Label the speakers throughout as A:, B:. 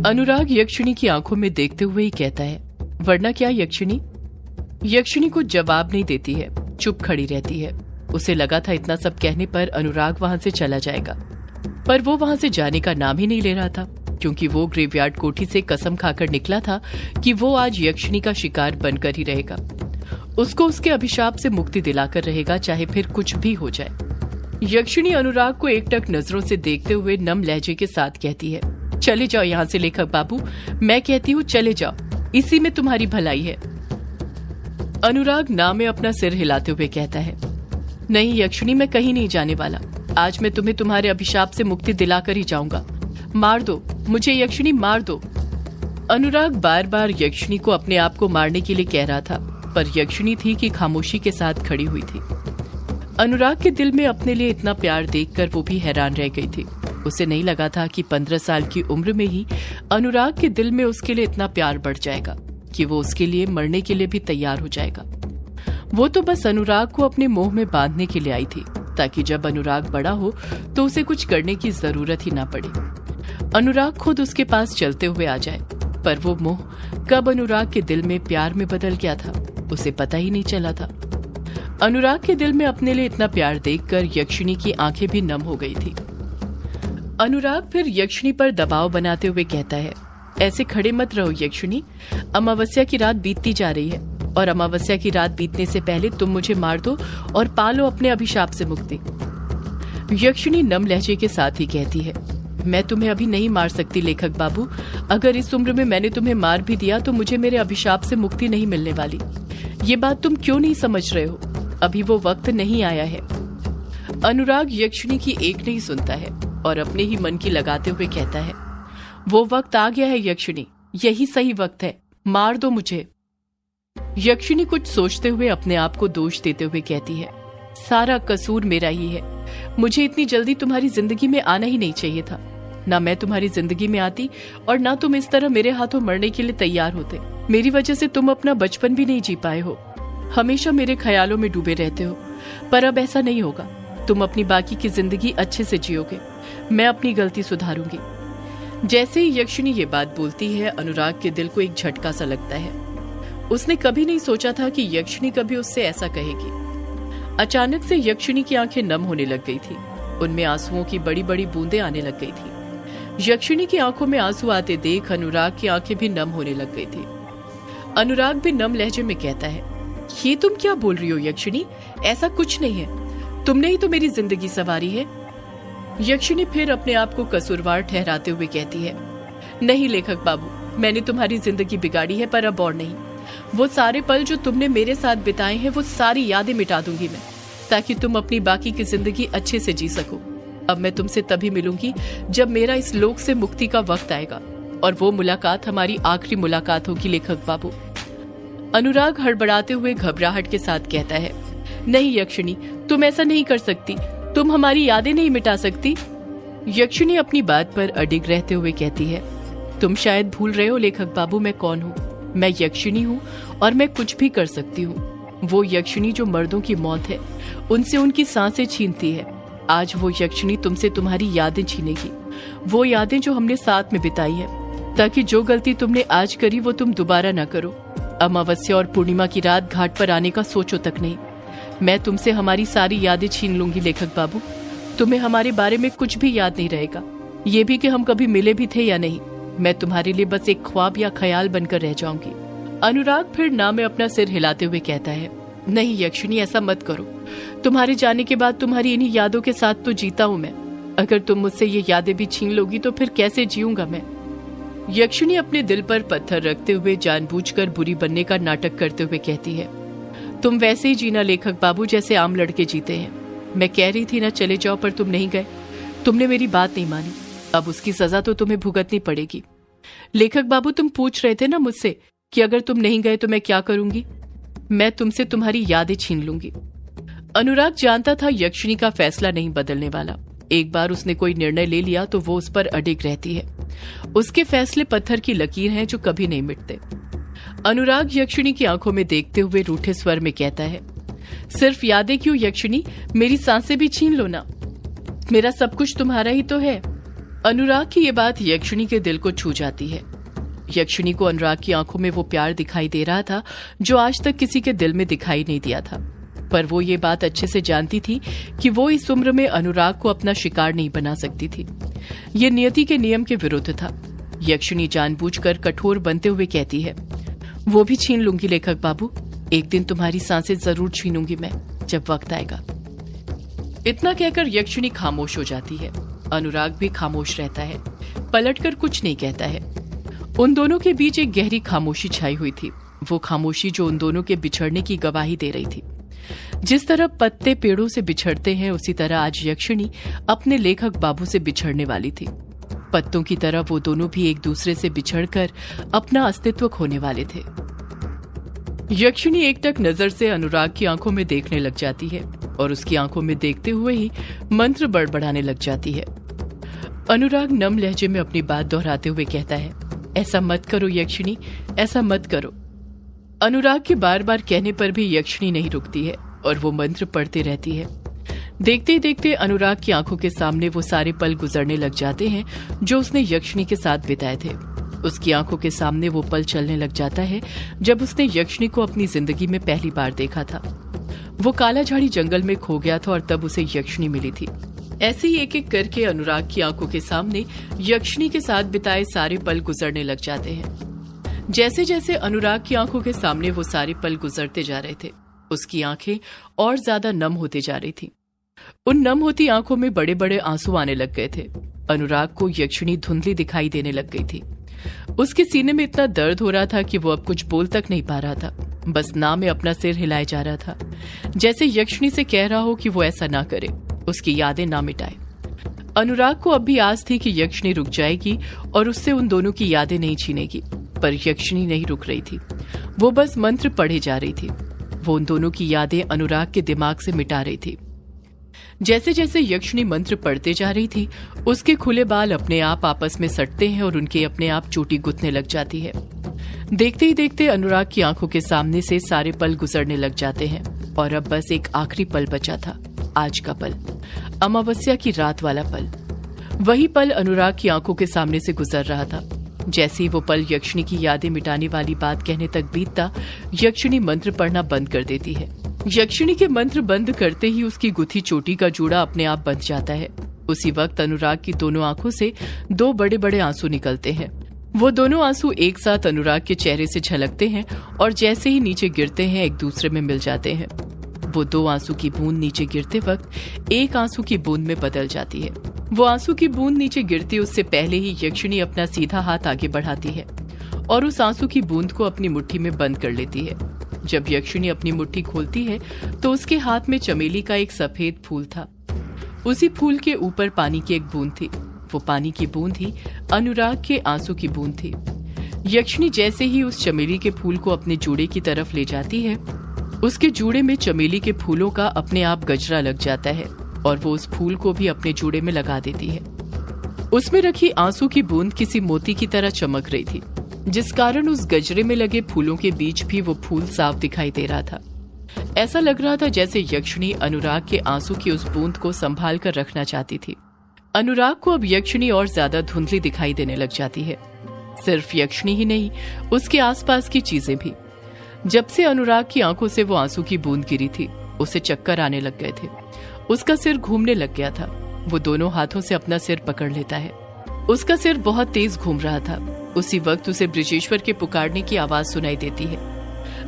A: अनुराग यक्षिणी की आंखों में देखते हुए ही कहता है, वरना क्या यक्षिणी? यक्षिणी कुछ जवाब नहीं देती है, चुप खड़ी रहती है। उसे लगा था इतना सब कहने पर अनुराग वहां से चला जाएगा, पर वो वहां से जाने का नाम ही नहीं ले रहा था, क्योंकि वो ग्रेवयार्ड कोठी से कसम खाकर निकला था कि वो आज यक्षिणी का शिकार बनकर ही रहेगा। उसको उसके अभिशाप से मुक्ति दिलाकर रहेगा, चाहे फिर कुछ भी हो जाए। यक्षिणी अनुराग को एकटक नजरों से देखते हुए नम लहजे के साथ कहती है, चले जाओ यहाँ से लेखक बाबू, मैं कहती हूँ चले जाओ, इसी में तुम्हारी भलाई है। अनुराग ना में अपना सिर हिलाते हुए कहता है, नहीं यक्षिणी, मैं कहीं नहीं जाने वाला। आज मैं तुम्हें तुम्हारे अभिशाप से मुक्ति दिलाकर ही जाऊंगा। मार दो मुझे यक्षिणी, मार दो। अनुराग बार बार यक्षिणी को अपने आप को मारने के लिए कह रहा था, पर यक्षिणी थी कि खामोशी के साथ खड़ी हुई थी। अनुराग के दिल में अपने लिए इतना प्यार देखकर वो भी हैरान रह गई थी। उसे नहीं लगा था कि 15 साल की उम्र में ही अनुराग के दिल में उसके लिए इतना प्यार बढ़ जाएगा कि वो उसके लिए मरने के लिए भी तैयार हो जाएगा। वो तो बस अनुराग को अपने मोह में बांधने के लिए आई थी, ताकि जब अनुराग बड़ा हो तो उसे कुछ करने की जरूरत ही ना पड़े। अनुराग खुद उसके पास चलते हुए आ जाए, पर वो मोह कब अनुराग के दिल में प्यार में बदल गया था उसे पता ही नहीं चला था। अनुराग के दिल में अपने लिए इतना प्यार देखकर यक्षिणी की आंखें भी नम हो गई थी। अनुराग फिर यक्षिणी पर दबाव बनाते हुए कहता है, ऐसे खड़े मत रहो यक्षिणी, अमावस्या की रात बीतती जा रही है और अमावस्या की रात बीतने से पहले तुम मुझे मार दो और पालो अपने अभिशाप से मुक्ति। यक्षिणी नम लहजे के साथ ही कहती है, मैं तुम्हें अभी नहीं मार सकती लेखक बाबू, अगर इस उम्र में मैंने तुम्हें मार भी दिया तो मुझे मेरे अभिशाप से मुक्ति नहीं मिलने वाली। ये बात तुम क्यों नहीं समझ रहे हो? अभी वो वक्त नहीं आया है। अनुराग यक्षिणी की एक नहीं सुनता है और अपने ही मन की लगाते हुए कहता है, वो वक्त आ गया है यक्षिणी, यही सही वक्त है, मार दो मुझे। यक्षिणी कुछ सोचते हुए अपने आप को दोष देते हुए कहती है, सारा कसूर मेरा ही है, मुझे इतनी जल्दी तुम्हारी जिंदगी में आना ही नहीं चाहिए था। ना मैं तुम्हारी जिंदगी में आती और ना तुम इस तरह मेरे हाथों मरने के लिए तैयार होते। मेरी वजह से तुम अपना बचपन भी नहीं जी पाए हो, हमेशा मेरे ख्यालों में डूबे रहते हो, पर अब ऐसा नहीं होगा। तुम अपनी बाकी की जिंदगी अच्छे से जियोगे, मैं अपनी गलती सुधारूंगी। जैसे ही यक्षिणी ये बात बोलती है, अनुराग के दिल को एक झटका सा लगता है। उसने कभी नहीं सोचा था कि यक्षिणी कभी उससे ऐसा कहेगी। अचानक से यक्षिणी की आंखें नम होने लग गई थी, उनमें आंसुओं की बड़ी बड़ी बूंदें आने लग गई थी। यक्षिणी की आंखों में आंसू आते देख अनुराग की आंखें भी नम होने लग गई थी। अनुराग भी नम लहजे में कहता है, ये तुम क्या बोल रही हो यक्षिणी, ऐसा कुछ नहीं है, तुमने ही तो मेरी जिंदगी संवारी है। यक्षिणी फिर अपने आप को कसूरवार ठहराते हुए कहती है, नहीं लेखक बाबू, मैंने तुम्हारी जिंदगी बिगाड़ी है, पर अब और नहीं। वो सारे पल जो तुमने मेरे साथ बिताए हैं वो सारी यादें मिटा दूंगी मैं, ताकि तुम अपनी बाकी की जिंदगी अच्छे से जी सको। अब मैं तुमसे तभी मिलूंगी जब मेरा इस लोक से मुक्ति का वक्त आएगा, और वो मुलाकात हमारी आखिरी मुलाकात होगी लेखक बाबू। अनुराग हड़बड़ाते हुए घबराहट के साथ कहता है, नहीं यक्षिणी, तुम ऐसा नहीं कर सकती, तुम हमारी यादें नहीं मिटा सकती। यक्षिणी अपनी बात पर अडिग रहते हुए कहती है, तुम शायद भूल रहे हो लेखक बाबू, मैं कौन हूँ। मैं यक्षिणी हूँ और मैं कुछ भी कर सकती हूँ। वो यक्षिणी जो मर्दों की मौत है उनसे उनकी सांसें छीनती है, आज वो यक्षिणी तुमसे तुम्हारी यादें छीनेगी, वो यादें जो हमने साथ में बिताई है, ताकि जो गलती तुमने आज करी वो तुम दोबारा ना करो। अमावस्या और पूर्णिमा की रात घाट पर आने का सोचो तक नहीं। मैं तुमसे हमारी सारी यादें छीन लूंगी लेखक बाबू, तुम्हें हमारे बारे में कुछ भी याद नहीं रहेगा, ये भी कि हम कभी मिले भी थे या नहीं। मैं तुम्हारे लिए बस एक ख्वाब या ख्याल बनकर रह जाऊंगी। अनुराग फिर ना में अपना सिर हिलाते हुए कहता है, नहीं यक्षिणी, ऐसा मत करो, तुम्हारे जाने के बाद तुम्हारी इन्हीं यादों के साथ तो जीता हूं मैं, अगर तुम मुझसे ये यादें भी छीन लोगी तो फिर कैसे जीऊंगा मैं। यक्षिणी अपने दिल पर पत्थर रखते हुए जानबूझकर बुरी बनने का नाटक करते हुए कहती है, तुम वैसे ही जीना लेखक बाबू जैसे आम लड़के जीते हैं। मैं कह रही थी ना चले जाओ, पर तुम नहीं गए, तुमने मेरी बात नहीं मानी, अब उसकी सजा तो तुम्हें भुगतनी पड़ेगी। लेखक बाबू, तुम पूछ रहे थे ना मुझसे कि अगर तुम नहीं गए तो मैं क्या करूंगी, मैं तुमसे तुम्हारी यादें छीन लूंगी। अनुराग जानता था यक्षिणी का फैसला नहीं बदलने वाला, एक बार उसने कोई निर्णय ले लिया तो वो उस पर अडिग रहती है। उसके फैसले पत्थर की लकीर हैं जो कभी नहीं मिटते। अनुराग यक्षिणी की आंखों में देखते हुए रूठे स्वर में कहता है, सिर्फ यादें क्यों यक्षिणी, मेरी सांसें भी छीन लो ना, मेरा सब कुछ तुम्हारा ही तो है। अनुराग की ये बात यक्षिणी के दिल को छू जाती है। यक्षिणी को अनुराग की आंखों में वो प्यार दिखाई दे रहा था जो आज तक किसी के दिल में दिखाई नहीं दिया था। पर वो ये बात अच्छे से जानती थी कि वो इस उम्र में अनुराग को अपना शिकार नहीं बना सकती थी। ये नियति के नियम के विरुद्ध था। यक्षिणी जानबूझकर कठोर बनते हुए कहती है, वो भी छीन लूंगी लेखक बाबू, एक दिन तुम्हारी सांसें जरूर छीनूंगी मैं, जब वक्त आएगा। इतना कहकर यक्षिणी खामोश हो जाती है। अनुराग भी खामोश रहता है, पलटकर कुछ नहीं कहता है। उन दोनों के बीच एक गहरी खामोशी छाई हुई थी, वो खामोशी जो उन दोनों के बिछड़ने की गवाही दे रही थी। जिस तरह पत्ते पेड़ों से बिछड़ते हैं, उसी तरह आज यक्षिणी अपने लेखक बाबू से बिछड़ने वाली थी। पत्तों की तरह वो दोनों भी एक दूसरे से बिछड़कर अपना अस्तित्व खोने वाले थे। यक्षिणी एकटक नजर से अनुराग की आंखों में देखने लग जाती है और उसकी आंखों में देखते हुए ही मंत्र बड़बड़ाने लग जाती है। अनुराग नम लहजे में अपनी बात दोहराते हुए कहता है, ऐसा मत करो यक्षिणी, ऐसा मत करो। अनुराग के बार बार कहने पर भी यक्षिणी नहीं रुकती है और वो मंत्र पढ़ते रहती है। देखते ही देखते अनुराग की आंखों के सामने वो सारे पल गुजरने लग जाते हैं जो उसने यक्षिणी के साथ बिताए थे। उसकी आंखों के सामने वो पल चलने लग जाता है जब उसने यक्षिणी को अपनी जिंदगी में पहली बार देखा था। वो काला झाड़ी जंगल में खो गया था और तब उसे यक्षिणी मिली थी। ऐसे ही एक एक करके अनुराग की आंखों के सामने यक्षिणी के साथ बिताए सारे पल गुजरने लग जाते हैं। जैसे जैसे अनुराग की आंखों के सामने वो सारे पल गुजरते जा रहे थे, उसकी आंखें और ज्यादा नम होते जा रही थी। उन नम होती आंखों में बड़े बड़े आंसू आने लग गए थे। अनुराग को यक्षिणी धुंधली दिखाई देने लग गई थी। उसके सीने में इतना दर्द हो रहा था कि वो अब कुछ बोल तक नहीं पा रहा था, बस ना में अपना सिर हिलाए जा रहा था, जैसे यक्षिणी से कह रहा हो कि वो ऐसा ना करे, उसकी यादें ना मिटाए। अनुराग को अब भी आस थी कि यक्षिणी रुक जाएगी और उससे उन दोनों की यादें नहीं छीनेगी, पर यक्षिणी नहीं रुक रही थी। वो बस मंत्र पढ़े जा रही थी। वो उन दोनों की यादें अनुराग के दिमाग से मिटा रही थी। जैसे जैसे यक्षिणी मंत्र पढ़ते जा रही थी, उसके खुले बाल अपने आप आपस में सटते हैं और उनके अपने आप चोटी गुथने लग जाती है। देखते ही देखते अनुराग की आंखों के सामने से सारे पल गुजरने लग जाते हैं और अब बस एक आखिरी पल बचा था, आज का पल, अमावस्या की रात वाला पल। वही पल अनुराग की आंखों के सामने से गुजर रहा था। जैसे ही वो पल यक्षिणी की यादें मिटाने वाली बात कहने तक बीतता, यक्षिणी मंत्र पढ़ना बंद कर देती है। यक्षिणी के मंत्र बंद करते ही उसकी गुथी चोटी का जूड़ा अपने आप बंध जाता है। उसी वक्त अनुराग की दोनों आंखों से दो बड़े बड़े आंसू निकलते हैं। वो दोनों आंसू एक साथ अनुराग के चेहरे से झलकते हैं और जैसे ही नीचे गिरते हैं एक दूसरे में मिल जाते हैं। वो दो आंसू की बूंद नीचे गिरते वक्त एक आंसू की बूंद में बदल जाती है। वो आंसू की बूंद नीचे गिरती उससे पहले ही यक्षिणी अपना सीधा हाथ आगे बढ़ाती है और उस आंसू की बूंद को अपनी मुट्ठी में बंद कर लेती है। जब यक्षिणी अपनी मुट्ठी खोलती है तो उसके हाथ में चमेली का एक सफेद फूल था। उसी फूल के ऊपर पानी की एक बूंद थी। वो पानी की बूंद ही अनुराग के आंसू की बूंद थी। यक्षिणी जैसे ही उस चमेली के फूल को अपने जूड़े की तरफ ले जाती है, उसके जूड़े में चमेली के फूलों का अपने आप गजरा लग जाता है और वो उस फूल को भी अपने जूड़े में लगा देती है। उसमें रखी आंसू की बूंद किसी मोती की तरह चमक रही थी, जिस कारण उस गजरे में लगे फूलों के बीच भी वो फूल साफ दिखाई दे रहा था। ऐसा लग रहा था जैसे यक्षिणी अनुराग के आंसू की उस बूंद को संभाल कर रखना चाहती थी। अनुराग को अब यक्षिणी और ज्यादा धुंधली दिखाई देने लग जाती है। सिर्फ यक्षिणी ही नहीं, उसके आसपास की चीजें भी। जब से अनुराग की आंखों से वो आंसू की बूंद गिरी थी, उसे चक्कर आने लग गए थे। उसका सिर घूमने लग गया था। वो दोनों हाथों से अपना सिर पकड़ लेता है। उसका सिर बहुत तेज घूम रहा था। उसी वक्त उसे बृजेश्वर के पुकारने की आवाज सुनाई देती है,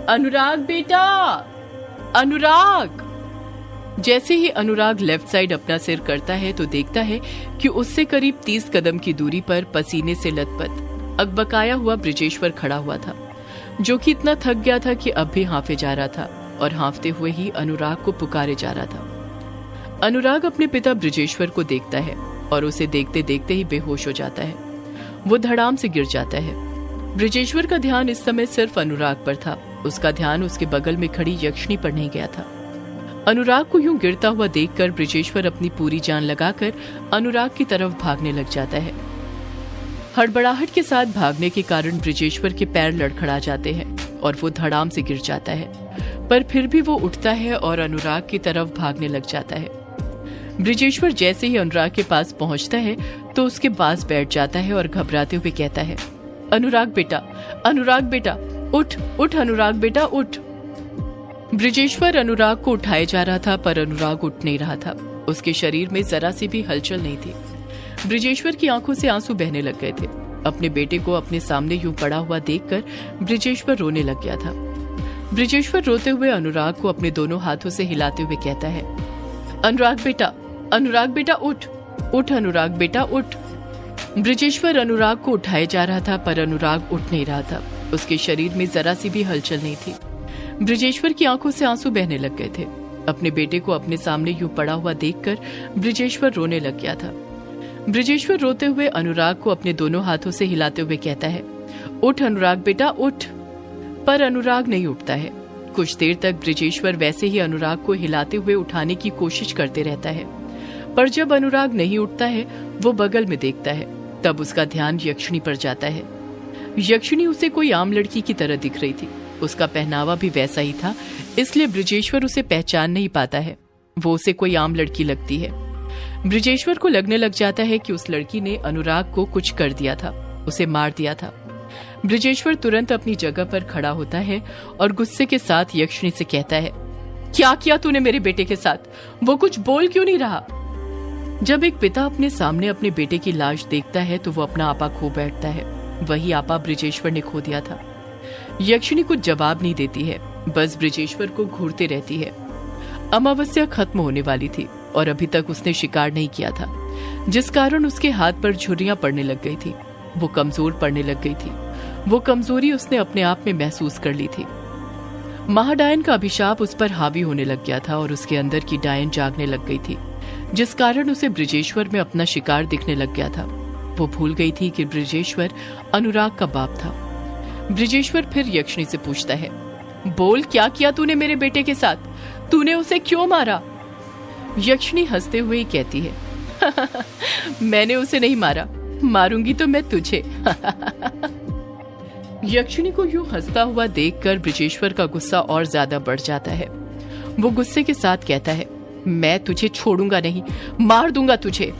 A: अनुराग बेटा, अनुराग। जैसे ही अनुराग लेफ्ट साइड अपना सिर करता है तो देखता है कि उससे करीब 30 कदम की दूरी पर पसीने से लथपथ अकबकाया हुआ बृजेश्वर खड़ा हुआ था, जो कि इतना थक गया था कि अब भी हांफे जा रहा था और हांफते हुए ही अनुराग को पुकारे जा रहा था। अनुराग अपने पिता बृजेश्वर को देखता है और उसे देखते देखते ही बेहोश हो जाता है। वो धड़ाम से गिर जाता है। बृजेश्वर का ध्यान इस समय सिर्फ अनुराग पर था। उसका ध्यान उसके बगल में खड़ी यक्षिणी पर नहीं गया था। अनुराग को यूं गिरता हुआ देखकर बृजेश्वर अपनी पूरी जान लगाकर अनुराग की तरफ भागने लग जाता है। हड़बड़ाहट के साथ भागने के कारण बृजेश्वर के पैर लड़खड़ा जाते हैं और वो धड़ाम से गिर जाता है, पर फिर भी वो उठता है और अनुराग की तरफ भागने लग जाता है। ब्रिजेश्वर जैसे ही अनुराग के पास पहुंचता है तो उसके पास बैठ जाता है और घबराते हुए कहता है, अनुराग बेटा, उठ उठ अनुराग बेटा उठ। ब्रिजेश्वर अनुराग को उठाया जा रहा था पर अनुराग उठ नहीं रहा था। उसके शरीर में जरा सी भी हलचल नहीं थी। ब्रिजेश्वर की आंखों से आंसू बहने लग गए थे। अपने बेटे को अपने सामने यूं पड़ा हुआ देखकर ब्रिजेश्वर रोने लग गया था। ब्रिजेश्वर रोते हुए अनुराग को अपने दोनों हाथों से हिलाते हुए कहता है, अनुराग बेटा उठ उठ अनुराग बेटा उठ। ब्रिजेश्वर अनुराग को उठाया जा रहा था पर अनुराग उठ नहीं रहा था। उसके शरीर में जरा सी भी हलचल नहीं थी। ब्रिजेश्वर की आंखों से आंसू बहने लग गए थे। अपने बेटे को अपने सामने यूं पड़ा हुआ देखकर ब्रिजेश्वर रोने लग गया था। ब्रिजेश्वर रोते हुए अनुराग को अपने दोनों हाथों से हिलाते हुए कहता है, उठ अनुराग बेटा उठ। पर अनुराग नहीं उठता है। कुछ देर तक ब्रिजेश्वर वैसे ही अनुराग को हिलाते हुए उठाने की कोशिश करते रहता है, पर जब अनुराग नहीं उठता है वो बगल में देखता है, तब उसका ध्यान यक्षिणी पर जाता है। यक्षिणी उसे कोई आम लड़की की तरह दिख रही थी। उसका पहनावा भी वैसा ही था, इसलिए ब्रिजेश्वर उसे पहचान नहीं पाता है। वो उसे कोई आम लड़की लगती है। ब्रिजेश्वर को लगने लग जाता है कि उस लड़की ने अनुराग को कुछ कर दिया था, उसे मार दिया था। ब्रिजेश्वर तुरंत अपनी जगह पर खड़ा होता है और गुस्से के साथ यक्षिणी से कहता है, क्या किया तूने मेरे बेटे के साथ? वो कुछ बोल क्यों नहीं रहा? जब एक पिता अपने सामने अपने बेटे की लाश देखता है तो वो अपना आपा खो बैठता है। वही आपा ब्रिजेश्वर ने खो दिया था। यक्षिणी कुछ जवाब नहीं देती है, बस ब्रिजेश्वर को घूरते रहती है। अमावस्या खत्म होने वाली थी और अभी तक उसने शिकार नहीं किया था, जिस कारण उसके हाथ पर झुर्रियां पड़ने लग गई थी। वो कमजोर पड़ने लग गई थी। वो कमजोरी उसने अपने आप में महसूस कर ली थी। महाडायन का अभिशाप उस पर हावी होने लग गया था और उसके अंदर की डायन जागने लग गई थी, जिस कारण उसे ब्रिजेश्वर में अपना शिकार दिखने लग गया था। वो भूल गई थी कि ब्रिजेश्वर अनुराग का बाप था। ब्रिजेश्वर फिर यक्षिणी से पूछता है, बोल क्या किया तूने मेरे बेटे के साथ? तूने उसे क्यों मारा? यक्षिणी हंसते हुए ही कहती है, मैंने उसे नहीं मारा, मारूंगी तो मैं तुझे। यक्षिणी को यूं हंसता हुआ देखकर ब्रिजेश्वर का गुस्सा और ज्यादा बढ़ जाता है। वो गुस्से के साथ कहता है, मैं तुझे छोड़ूंगा नहीं, मार दूंगा तुझे।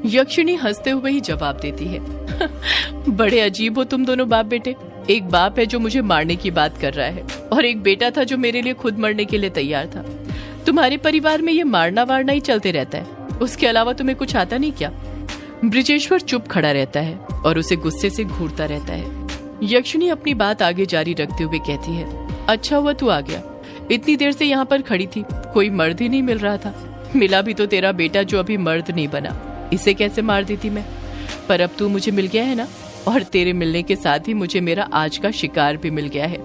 A: यक्षिणी हंसते हुए ही जवाब देती है, बड़े अजीब हो तुम दोनों बाप बेटे। एक बाप है जो मुझे मारने की बात कर रहा है और एक बेटा था जो मेरे लिए खुद मरने के लिए तैयार था। तुम्हारे परिवार में ये मारना वारना ही चलते रहता है, उसके अलावा तुम्हें कुछ आता नहीं क्या? ब्रिजेश्वर चुप खड़ा रहता है और उसे गुस्से से घूरता रहता है। यक्षिणी अपनी बात आगे जारी रखते हुए कहती है, अच्छा हुआ तू आ गया। इतनी देर से यहाँ पर खड़ी थी, कोई मर्द ही नहीं मिल रहा था। मिला भी तो तेरा बेटा जो अभी मर्द नहीं बना, इसे कैसे मार देती मैं? पर अब तू मुझे मिल गया है ना, और तेरे मिलने के साथ ही मुझे मेरा आज का शिकार भी मिल गया है।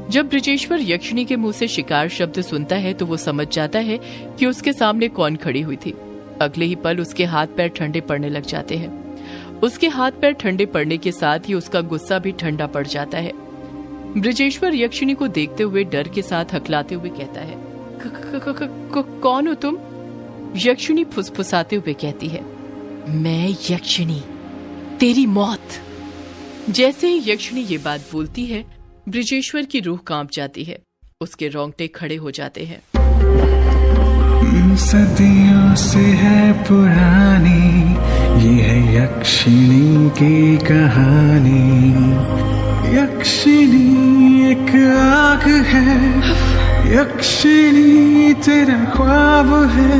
A: जब ब्रिजेश्वर यक्षिणी के मुंह से शिकार शब्द सुनता है तो वो समझ जाता है कि उसके सामने कौन खड़ी हुई थी। अगले ही पल उसके हाथ पैर ठंडे पड़ने लग जाते हैं। उसके हाथ पैर ठंडे पड़ने के साथ ही उसका गुस्सा भी ठंडा पड़ जाता है। ब्रिजेश्वर यक्षिणी को देखते हुए डर के साथ हकलाते हुए कहता है, कौन हो तुम? यक्षिणी फुसफुसाते हुए कहती है, मैं यक्षिणी, तेरी मौत। जैसे ही यक्षिणी ये बात बोलती है, ब्रिजेश्वर की रूह कांप जाती है। उसके रोंगटे खड़े हो जाते हैं।
B: सदियों से है पुरानी ये है यक्षिणी की कहानी। यक्षिणी एक आग है, यक्षिणी तेरा ख्वाब है,